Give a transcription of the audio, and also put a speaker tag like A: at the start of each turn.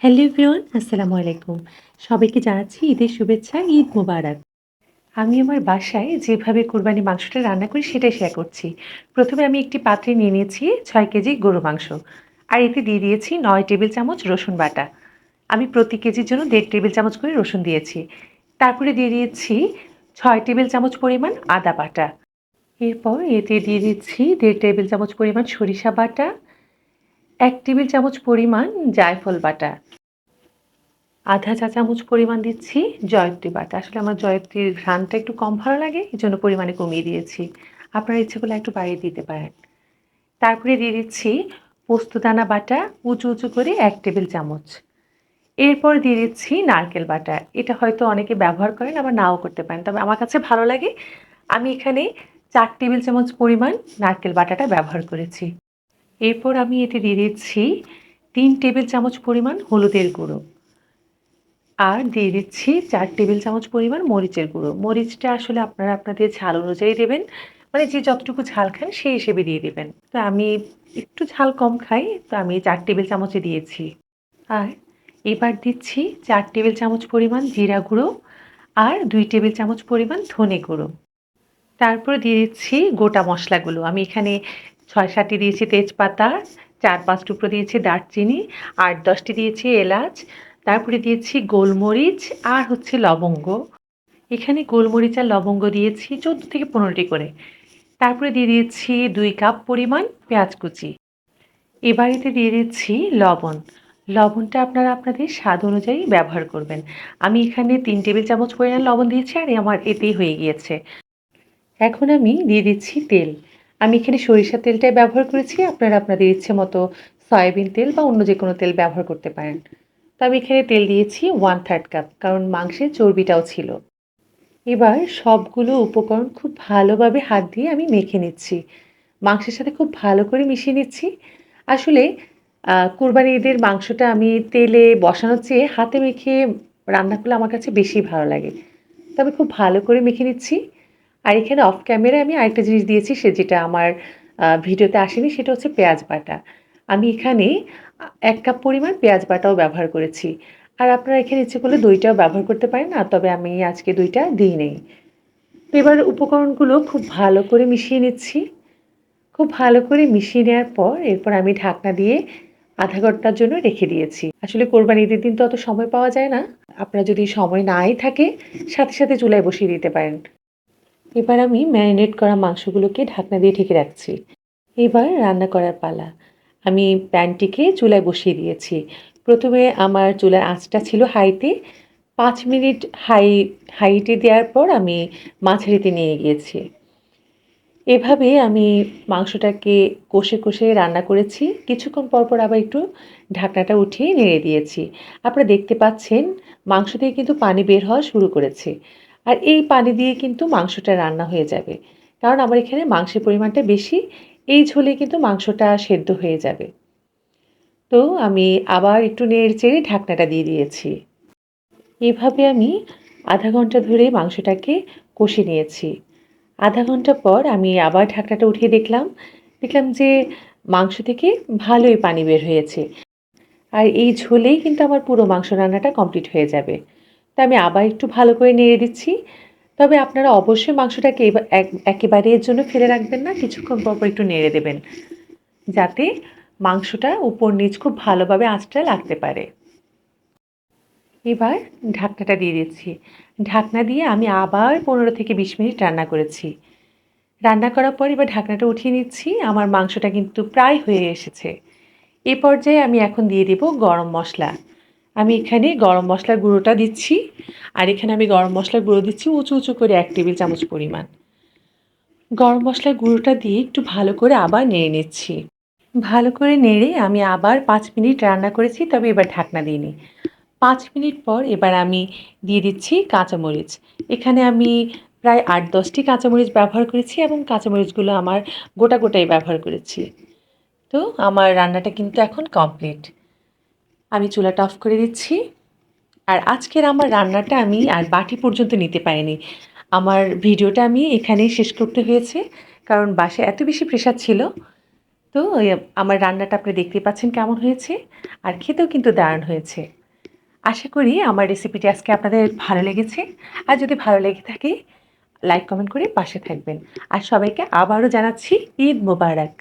A: Hello everyone, আসসালামু আলাইকুম। সবাইকে জানাচ্ছি ঈদের শুভেচ্ছা, ঈদ মোবারক। আমি আমার বাসায় যেভাবে কোরবানির মাংসটা রান্না করি সেটাই শেয়ার করছি। ১ম এ আমি একটি পাত্রে নিয়ে নিয়েছি ৬ কেজি গরুর মাংস। আর এতে দিয়ে দিয়েছি ৯ টেবিল চামচ রসুন বাটা। আমি প্রতি কেজির জন্য ১.৫ টেবিল চামচ করে রসুন দিয়েছি। তারপরে দিয়ে দিয়েছি ৬ টেবিল চামচ পরিমাণ আদা বাটা। এরপর এতে দিয়ে দিচ্ছি ১.৫ টেবিল চামচ পরিমাণ সরিষা বাটা, ১ টেবিল চামচ পরিমাণ জায়ফল বাটা। আধা চা চামচ পরিমাণ দিচ্ছি জয়িত্রী বাটা। আসলে আমার জয়িত্রীর ঘ্রাণটা একটু কম ভালো লাগে, এজন্য পরিমাণে কমিয়ে দিয়েছি। আপনার ইচ্ছে করলে একটু বাড়িয়ে দিতে পারেন। তারপরে দিয়ে দিচ্ছি পোস্তদানা বাটা উঁচু করে ১ টেবিল চামচ। এরপর দিয়ে দিচ্ছি নারকেল বাটা। এটা হয়তো অনেকে ব্যবহার করেন, আবার নাও করতে পারেন। তবে আমার কাছে ভালো লাগে। আমি এখানে ৪ টেবিল চামচ পরিমাণ নারকেল বাটাটা ব্যবহার করেছি। এরপর আমি এতে দিয়ে দিচ্ছি ৩ টেবিল চামচ পরিমাণ হলুদের গুঁড়ো। আর দিয়ে দিচ্ছি ৪ টেবিল চামচ পরিমাণ মরিচের গুঁড়ো। মরিচটা আসলে আপনারা আপনাদের ঝাল অনুযায়ী দেবেন। মানে যে যতটুকু ঝাল খান সেই হিসেবে দিয়ে দিবেন। তো আমি একটু ঝাল কম খাই, তো আমি ৪ টেবিল চামচই দিয়েছি। আর এবার দিচ্ছি ৪ টেবিল চামচ পরিমাণ জিরা গুঁড়ো আর ২ টেবিল চামচ পরিমাণ ধনে গুঁড়ো। তারপরে দিয়ে দিচ্ছি গোটা মশলাগুলো। আমি এখানে ৬-৭ টি দিয়েছি তেজপাতা, ৪-৫ টুকরো দিয়েছি দারচিনি, ৮-১০ টি দিয়েছি এলাচ, তারপরে দিয়েছি গোলমরিচ আর হচ্ছে লবঙ্গ। এখানে গোলমরিচ আর লবঙ্গ দিয়েছি ১৪ থেকে ১৫ টি করে। তারপরে দিয়ে দিয়েছি ২ কাপ পরিমাণ পেঁয়াজ কুচি। এবার এতে দিয়ে দিচ্ছি লবণ। লবণটা আপনারা আপনাদের স্বাদ অনুযায়ী ব্যবহার করবেন। আমি এখানে ৩ টেবিল চামচ পরিমাণ লবণ দিয়েছি আর আমার এতেই হয়ে গিয়েছে। এখন আমি দিয়ে দিচ্ছি তেল। আমি এখানে সরিষার তেলটাই ব্যবহার করেছি। আপনারা আপনাদের ইচ্ছে মতো সয়াবিন তেল বা অন্য যেকোনো তেল ব্যবহার করতে পারেন। তো আমি এখানে তেল দিয়েছি 1/3 কাপ, কারণ মাংসের চর্বিটাও ছিল। এবার সবগুলো উপকরণ খুব ভালোভাবে হাত দিয়ে আমি মেখে নিচ্ছি। মাংসের সাথে খুব ভালো করে মিশিয়ে নিচ্ছি। আসলে কুরবানির ঈদের মাংসটা আমি তেলে বসানোর চেয়ে হাতে মেখে রান্না করলে আমার কাছে বেশি ভালো লাগে। তো আমি খুব ভালো করে মেখে নিচ্ছি। আর এখানে অফ ক্যামেরায় আমি আরেকটা জিনিস দিয়েছি, যেটা আমার ভিডিওতে আসেনি, সেটা হচ্ছে পেঁয়াজ বাটা। আমি এখানে ১ কাপ পরিমাণ পেঁয়াজ বাটাও ব্যবহার করেছি। আর আপনারা এখানে ইচ্ছে করলে দইটাও ব্যবহার করতে পারেন, তবে আমি আজকে দইটা দিই নাই। তো এবার উপকরণগুলো খুব ভালো করে মিশিয়ে নিচ্ছি। খুব ভালো করে মিশিয়ে নেওয়ার পর এরপর আমি ঢাকনা দিয়ে আধা ঘন্টার জন্য রেখে দিয়েছি। আসলে কোরবানির ঈদের দিন তো অত সময় পাওয়া যায় না। আপনার যদি সময় নাই থাকে, সাথে চুলায় বসিয়ে দিতে পারেন। এবার আমি ম্যারিনেট করা মাংসগুলোকে ঢাকনা দিয়ে ঢেকে রাখছি। এবার রান্না করার পালা। আমি প্যানটিকে চুলায় বসিয়ে দিয়েছি। ১ম এ আমার চুলার আঁচটা ছিল হাইতে। ৫ মিনিট হাইটে দেওয়ার পর আমি মাঝারিতে নিয়ে গিয়েছি। এভাবে আমি মাংসটাকে কষে রান্না করেছি। কিছুক্ষণ পর আবার একটু ঢাকনাটা উঠিয়ে নেড়ে দিয়েছি। আপনারা দেখতে পাচ্ছেন মাংস থেকে কিন্তু পানি বের হওয়া শুরু করেছে। আর এই পানি দিয়ে কিন্তু মাংসটা রান্না হয়ে যাবে। কারণ আমার এখানে মাংসের পরিমাণটা বেশি। এই ঝোলে কিন্তু মাংসটা সেদ্ধ হয়ে যাবে। তো আমি আবার একটু নেড়ে-চেড়ে ঢাকনাটা দিয়ে দিয়েছি। এভাবে আমি আধা ঘন্টা ধরে মাংসটাকে কষে নিয়েছি। আধা ঘন্টা পর আমি আবার ঢাকনাটা উঠিয়ে দেখলাম যে মাংস থেকে ভালোই পানি বের হয়েছে। আর এই ঝোলেই কিন্তু আমার পুরো মাংস রান্নাটা কমপ্লিট হয়ে যাবে। তো আমি আবার একটু ভালো করে নেড়ে দিচ্ছি। তবে আপনারা অবশ্যই মাংসটাকে একেবারে এর জন্য ফেলে রাখবেন না। কিছুক্ষণ পর একটু নেড়ে দেবেন, যাতে মাংসটা উপর নিচ খুব ভালোভাবে আঁচটা লাগতে পারে। এবার ঢাকনাটা দিয়ে দিচ্ছি। ঢাকনা দিয়ে আমি আবার ১৫ থেকে ২০ মিনিট রান্না করেছি। রান্না করার পর এবার ঢাকনাটা উঠিয়ে নিচ্ছি। আমার মাংসটা কিন্তু প্রায় হয়ে এসেছে। এ পর্যায়ে আমি এখন দিয়ে দেব গরম মসলা। আমি এখানে গরম মসলার গুঁড়োটা দিচ্ছি। আর এখানে আমি গরম মসলার গুঁড়ো দিচ্ছি উঁচু করে ১ টেবিল চামচ পরিমাণ। গরম মসলার গুঁড়োটা দিয়ে একটু ভালো করে আবার নেড়ে নিচ্ছি। ভালো করে নেড়ে আমি আবার ৫ মিনিট রান্না করেছি, তবে এবার ঢাকনা দিইনি। ৫ মিনিট পর এবার আমি দিয়ে দিচ্ছি কাঁচামরিচ। এখানে আমি প্রায় ৮-১০ টি কাঁচামরিচ ব্যবহার করেছি এবং কাঁচামরিচগুলো আমার গোটাই ব্যবহার করেছি। তো আমার রান্নাটা কিন্তু এখন কমপ্লিট। আমি চুলাটা অফ করে দিচ্ছি। আর আজকের আমার রান্নাটা আমি আর বাটি পর্যন্ত নিতে পারিনি। আমার ভিডিওটা আমি এখানেই শেষ করতে হয়েছে, কারণ বাসায় এত বেশি প্রেশার ছিল। তো আমার রান্নাটা আপনি দেখতেই পাচ্ছেন কেমন হয়েছে। আর খেতেও কিন্তু দারুণ হয়েছে। আশা করি আমার রেসিপিটি আজকে আপনাদের ভালো লেগেছে। আর যদি ভালো লেগে থাকে লাইক, কমেন্ট করে পাশে থাকবেন। আর সবাইকে আবারও জানাচ্ছি ঈদ মোবারক।